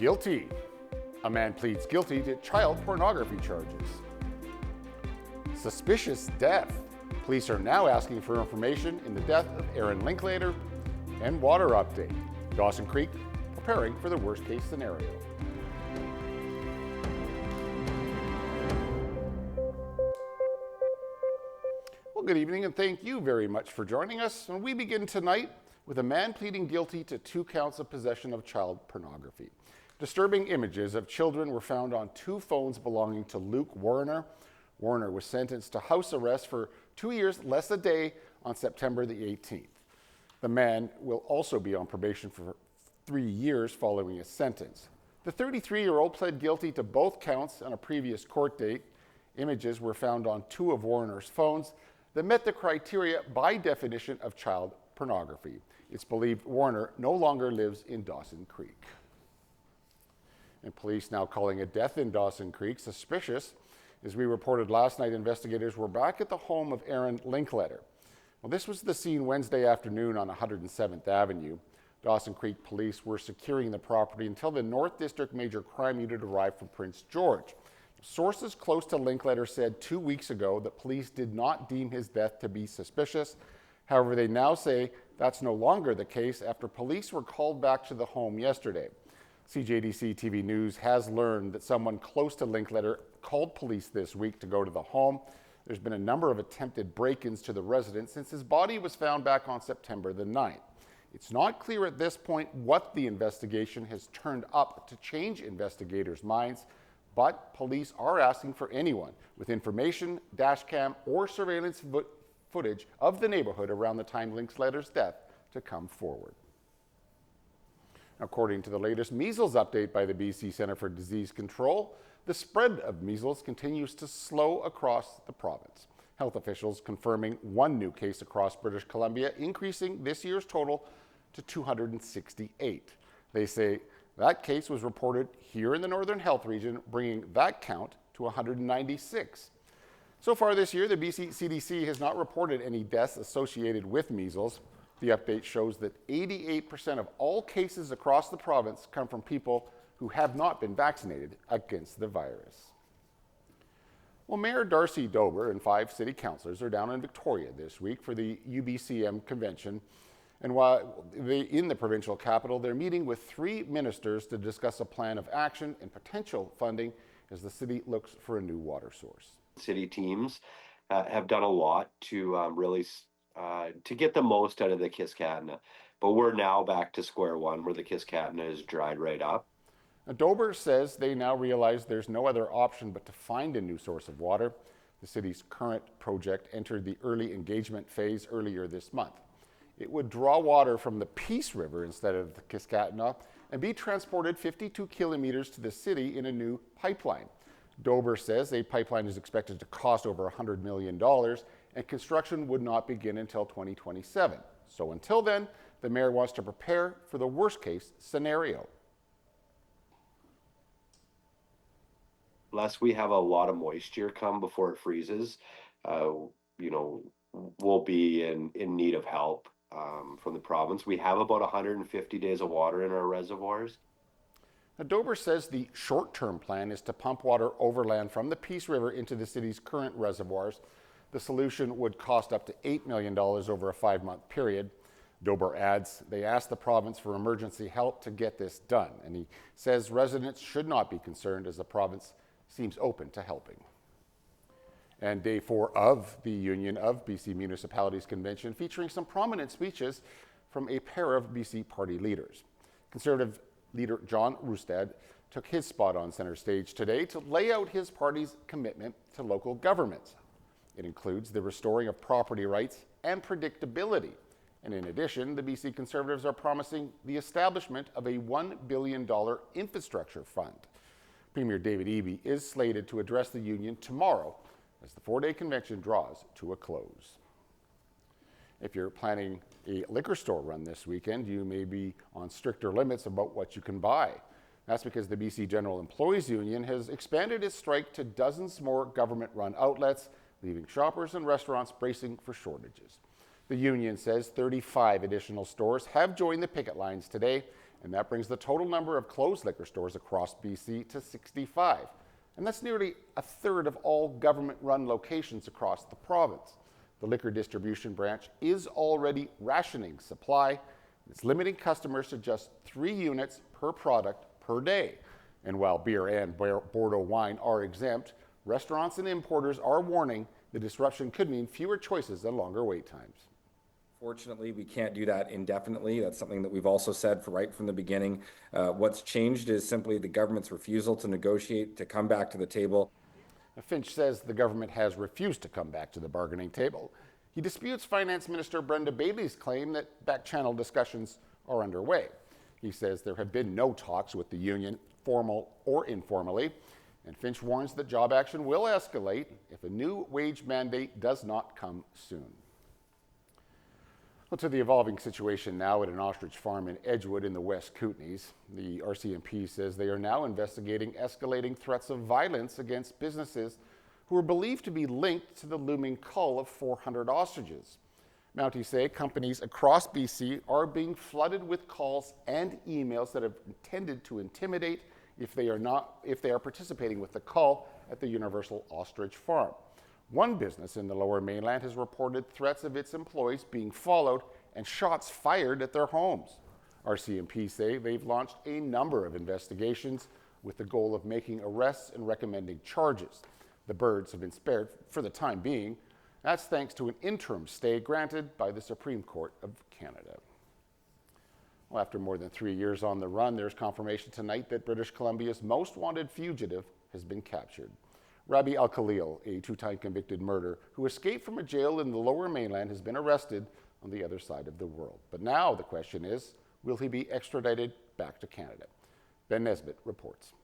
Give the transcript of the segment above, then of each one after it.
Guilty. A man pleads guilty to child pornography charges. Suspicious death. Police are now asking for information in the death of Aaron Linklater. And water update. Dawson Creek preparing for the worst case scenario. Well, good evening and thank you very much for joining us. And we begin tonight with a man pleading guilty to 2 counts of possession of child pornography. Disturbing images of children were found on 2 phones belonging to Luke Warner. Warner was sentenced to house arrest for 2 years less a day on September the 18th. The man will also be on probation for 3 years following his sentence. The 33-year-old pled guilty to both counts on a previous court date. Images were found on 2 of Warner's phones that met the criteria by definition of child pornography. It's believed Warner no longer lives in Dawson Creek. And police now calling a death in Dawson Creek suspicious. As we reported last night, investigators were back at the home of Aaron Linklater. Well, this was the scene Wednesday afternoon on 107th Avenue. Dawson Creek police were securing the property until the North District Major Crime Unit arrived from Prince George. Sources close to Linklater said 2 weeks ago that police did not deem his death to be suspicious. However, they now say that's no longer the case after police were called back to the home yesterday. CJDC-TV News has learned that someone close to Linklater called police this week to go to the home. There's been a number of attempted break-ins to the residence since his body was found back on September the 9th. It's not clear at this point what the investigation has turned up to change investigators' minds, but police are asking for anyone with information, dashcam, or surveillance footage of the neighborhood around the time Linklater's death to come forward. According to the latest measles update by the BC Centre for Disease Control, the spread of measles continues to slow across the province. Health officials confirming 1 new case across British Columbia, increasing this year's total to 268. They say that case was reported here in the Northern Health Region, bringing that count to 196. So far this year, the BC CDC has not reported any deaths associated with measles. The update shows that 88% of all cases across the province come from people who have not been vaccinated against the virus. Well, Mayor Darcy Dober and 5 city councillors are down in Victoria this week for the UBCM convention. And while in the provincial capital, they're meeting with 3 ministers to discuss a plan of action and potential funding as the city looks for a new water source. City teams have done a lot to really to get the most out of the Kiskatna, but we're now back to square one where the Kiskatna is dried right up. Now, Dober says they now realize there's no other option but to find a new source of water. The city's current project entered the early engagement phase earlier this month. It would draw water from the Peace River instead of the Kiskatna and be transported 52 kilometers to the city in a new pipeline. Dober says a pipeline is expected to cost over $100 million and construction would not begin until 2027. So until then, the mayor wants to prepare for the worst case scenario. Unless we have a lot of moisture come before it freezes, we'll be in need of help from the province. We have about 150 days of water in our reservoirs. Now, Dober says the short-term plan is to pump water overland from the Peace River into the city's current reservoirs. The solution would cost up to $8 million over a 5-month period. Dober adds they asked the province for emergency help to get this done, and he says residents should not be concerned as the province seems open to helping. And day 4 of the Union of BC Municipalities Convention featuring some prominent speeches from a pair of BC party leaders. Conservative leader John Rustad took his spot on center stage today to lay out his party's commitment to local governments. It includes the restoring of property rights and predictability. And in addition, the BC Conservatives are promising the establishment of a $1 billion infrastructure fund. Premier David Eby is slated to address the Union tomorrow as the 4-day convention draws to a close. If you're planning a liquor store run this weekend, you may be on stricter limits about what you can buy. That's because the BC General Employees Union has expanded its strike to dozens more government-run outlets, leaving shoppers and restaurants bracing for shortages. The union says 35 additional stores have joined the picket lines today and that brings the total number of closed liquor stores across BC to 65. And that's nearly a third of all government-run locations across the province. The liquor distribution branch is already rationing supply. It's limiting customers to just 3 units per product per day. And while beer and Bordeaux wine are exempt, restaurants and importers are warning the disruption could mean fewer choices and longer wait times. Fortunately, we can't do that indefinitely. That's something that we've also said right from the beginning. What's changed is simply the government's refusal to negotiate, to come back to the table. Finch says the government has refused to come back to the bargaining table. He disputes Finance Minister Brenda Bailey's claim that back-channel discussions are underway. He says there have been no talks with the union, formal or informally, and Finch warns that job action will escalate if a new wage mandate does not come soon. Well, to the evolving situation now at an ostrich farm in Edgewood in the West Kootenays. The RCMP says they are now investigating escalating threats of violence against businesses who are believed to be linked to the looming cull of 400 ostriches. Mounties say companies across BC are being flooded with calls and emails that are intended to intimidate if they are participating with the cull at the Universal Ostrich Farm. One business in the Lower Mainland has reported threats of its employees being followed and shots fired at their homes. RCMP say they've launched a number of investigations with the goal of making arrests and recommending charges. The birds have been spared for the time being. That's thanks to an interim stay granted by the Supreme Court of Canada. Well, after more than 3 years on the run, there's confirmation tonight that British Columbia's most wanted fugitive has been captured. Rabi Al-Khalil, a 2-time convicted murderer who escaped from a jail in the Lower Mainland, has been arrested on the other side of the world. But now the question is, will he be extradited back to Canada? Ben Nesbitt reports.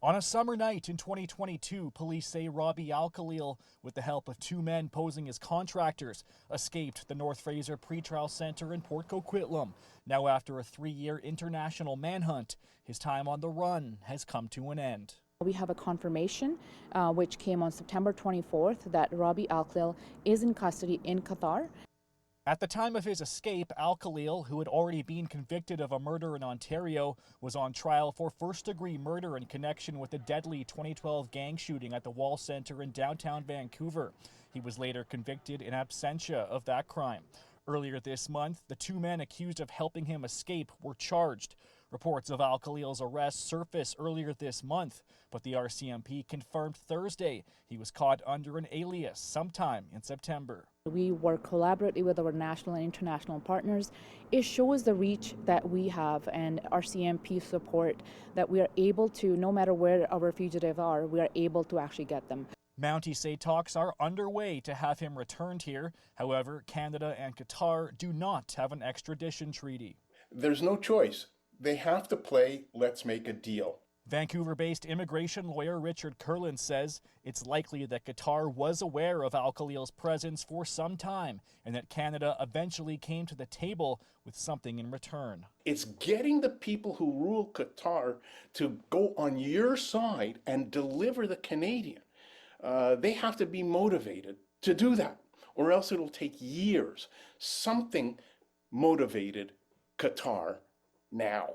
On a summer night in 2022, police say Rabi Al-Khalil, with the help of 2 men posing as contractors, escaped the North Fraser Pretrial Centre in Port Coquitlam. Now, after a 3-year international manhunt, his time on the run has come to an end. We have a confirmation which came on September 24th that Rabi Al-Khalil is in custody in Qatar. At the time of his escape, Al-Khalil, who had already been convicted of a murder in Ontario, was on trial for first-degree murder in connection with the deadly 2012 gang shooting at the Wall Centre in downtown Vancouver. He was later convicted in absentia of that crime. Earlier this month, the 2 men accused of helping him escape were charged. Reports of Al-Khalil's arrest surfaced earlier this month, but the RCMP confirmed Thursday he was caught under an alias sometime in September. We work collaboratively with our national and international partners. It shows the reach that we have and RCMP support that we are able to, no matter where our fugitives are, we are able to actually get them. Mounties say talks are underway to have him returned here. However, Canada and Qatar do not have an extradition treaty. There's no choice. They have to play let's make a deal. Vancouver-based immigration lawyer Richard Kurland says it's likely that Qatar was aware of Al-Khalil's presence for some time and that Canada eventually came to the table with something in return. It's getting the people who rule Qatar to go on your side and deliver the Canadian. They have to be motivated to do that, or else it'll take years. Something motivated Qatar now.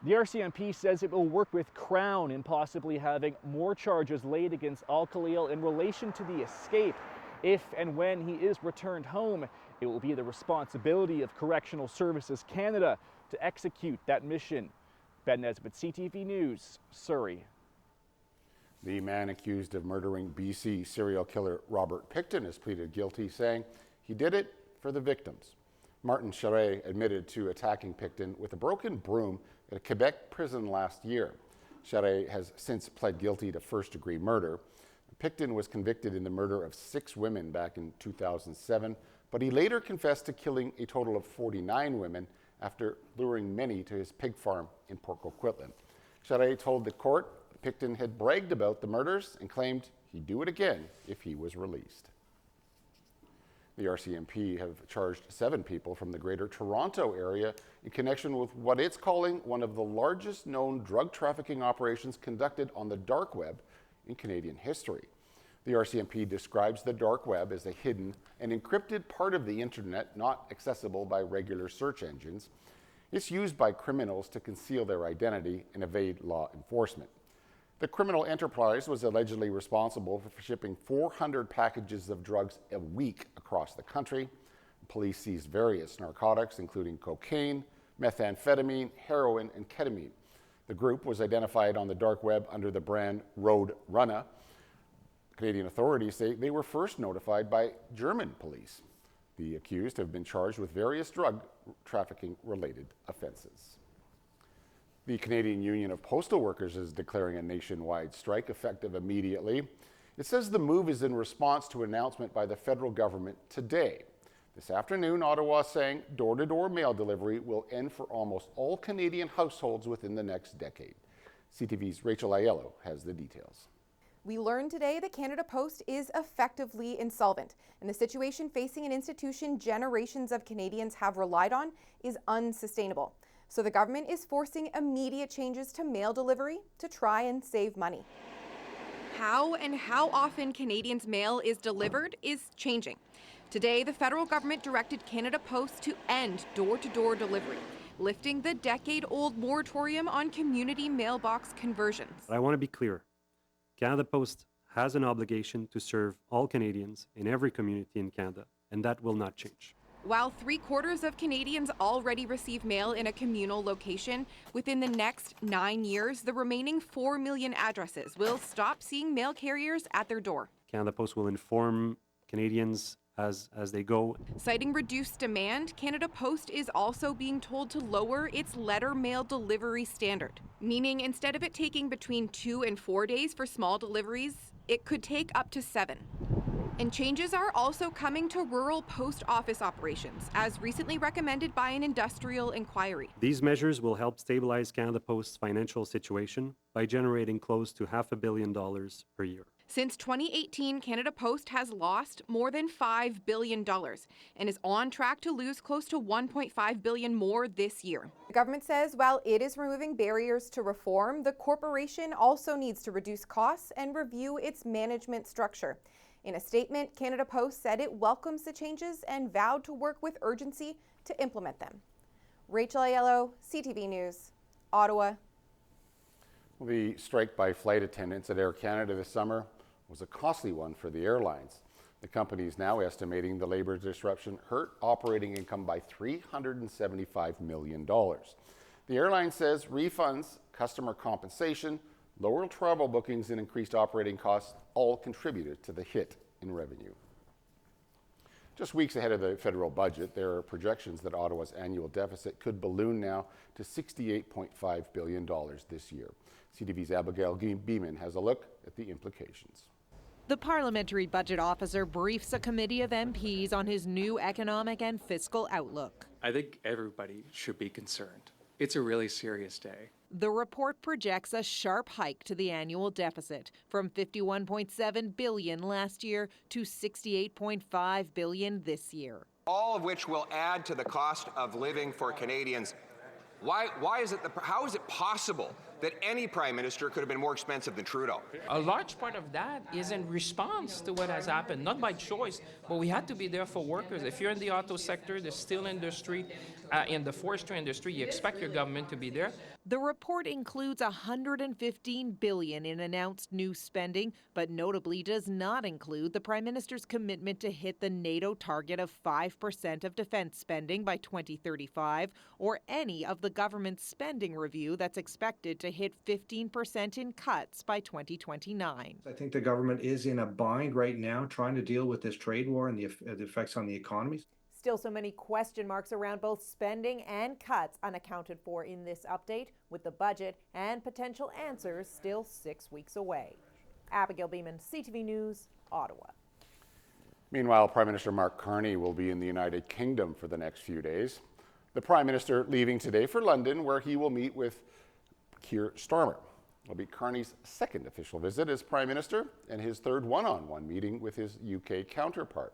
The RCMP says it will work with Crown in possibly having more charges laid against Al-Khalil in relation to the escape. If and when he is returned home, it will be the responsibility of Correctional Services Canada to execute that mission. Ben Nesbitt, CTV News, Surrey. The man accused of murdering BC serial killer Robert Pickton has pleaded guilty, saying he did it for the victims. Martin Charret admitted to attacking Pickton with a broken broom at a Quebec prison last year. Charret has since pled guilty to first-degree murder. Pickton was convicted in the murder of 6 women back in 2007, but he later confessed to killing a total of 49 women after luring many to his pig farm in Port Coquitlam. Charret told the court Pickton had bragged about the murders and claimed he'd do it again if he was released. The RCMP have charged 7 people from the Greater Toronto area in connection with what it's calling one of the largest known drug trafficking operations conducted on the dark web in Canadian history. The RCMP describes the dark web as a hidden and encrypted part of the internet not accessible by regular search engines. It's used by criminals to conceal their identity and evade law enforcement. The criminal enterprise was allegedly responsible for shipping 400 packages of drugs a week across the country. Police seized various narcotics, including cocaine, methamphetamine, heroin, and ketamine. The group was identified on the dark web under the brand Road Runner. Canadian authorities say they were first notified by German police. The accused have been charged with various drug trafficking-related offenses. The Canadian Union of Postal Workers is declaring a nationwide strike effective immediately. It says the move is in response to an announcement by the federal government today. This afternoon, Ottawa is saying door-to-door mail delivery will end for almost all Canadian households within the next decade. CTV's Rachel Aiello has the details. We learned today that Canada Post is effectively insolvent, and the situation facing an institution generations of Canadians have relied on is unsustainable. So the government is forcing immediate changes to mail delivery to try and save money. How and how often Canadians' mail is delivered is changing. Today, the federal government directed Canada Post to end door-to-door delivery, lifting the decade-old moratorium on community mailbox conversions. I want to be clear. Canada Post has an obligation to serve all Canadians in every community in Canada, and that will not change. While 3/4 of Canadians already receive mail in a communal location, within the next 9 years, the remaining 4 million addresses will stop seeing mail carriers at their door. Canada Post will inform Canadians as they go. Citing reduced demand, Canada Post is also being told to lower its letter mail delivery standard, meaning instead of it taking between 2 and 4 days for small deliveries, it could take up to 7. And changes are also coming to rural post office operations, as recently recommended by an industrial inquiry. These measures will help stabilize Canada Post's financial situation by generating close to $500 million per year. Since 2018, Canada Post has lost more than $5 billion and is on track to lose close to $1.5 billion more this year. The government says while it is removing barriers to reform, the corporation also needs to reduce costs and review its management structure. In a statement, Canada Post said it welcomes the changes and vowed to work with urgency to implement them. Rachel Aiello, CTV News, Ottawa. The strike by flight attendants at Air Canada this summer was a costly one for the airlines. The company is now estimating the labor disruption hurt operating income by $375 million. The airline says refunds, customer compensation, lower travel bookings, and increased operating costs all contributed to the hit in revenue. Just weeks ahead of the federal budget, there are projections that Ottawa's annual deficit could balloon now to $68.5 billion this year. CTV's Abigail Beeman has a look at the implications. The parliamentary budget officer briefs a committee of MPs on his new economic and fiscal outlook. I think everybody should be concerned. It's a really serious day. The report projects a sharp hike to the annual deficit from $51.7 billion last year to $68.5 billion this year. All of which will add to the cost of living for Canadians. How is it possible that any prime minister could have been more expensive than Trudeau? A large part of that is in response to what has happened, not by choice, but we had to be there for workers. If you're in the auto sector, the steel industry, in the forestry industry, you expect your government to be there. The report includes $115 billion in announced new spending, but notably does not include the Prime Minister's commitment to hit the NATO target of 5% of defense spending by 2035, or any of the government's spending review that's expected to hit 15% in cuts by 2029. I think the government is in a bind right now trying to deal with this trade war and the effects on the economy. Still so many question marks around both spending and cuts unaccounted for in this update, with the budget and potential answers still 6 weeks away. Abigail Beeman, CTV News, Ottawa. Meanwhile, Prime Minister Mark Carney will be in the United Kingdom for the next few days. The Prime Minister leaving today for London, where he will meet with Keir Starmer. It'll be Carney's second official visit as Prime Minister and his third one-on-one meeting with his UK counterpart.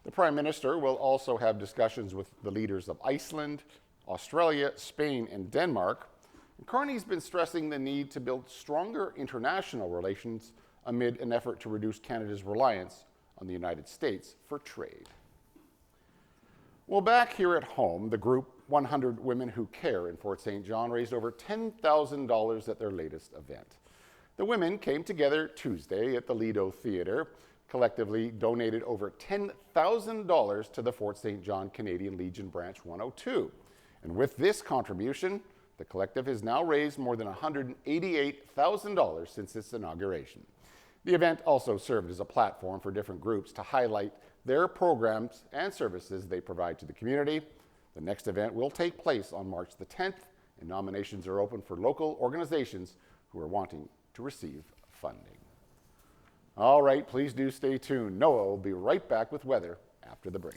The Prime Minister will also have discussions with the leaders of Iceland, Australia, Spain, and Denmark. And Carney's been stressing the need to build stronger international relations amid an effort to reduce Canada's reliance on the United States for trade. Well, back here at home, the group 100 Women Who Care in Fort St. John raised over $10,000 at their latest event. The women came together Tuesday at the Lido Theatre, collectively donated over $10,000 to the Fort St. John Canadian Legion Branch 102. And with this contribution, the collective has now raised more than $188,000 since its inauguration. The event also served as a platform for different groups to highlight their programs and services they provide to the community. The next event will take place on March the 10th, and nominations are open for local organizations who are wanting to receive funding. All right, please do stay tuned. Noah will be right back with weather after the break.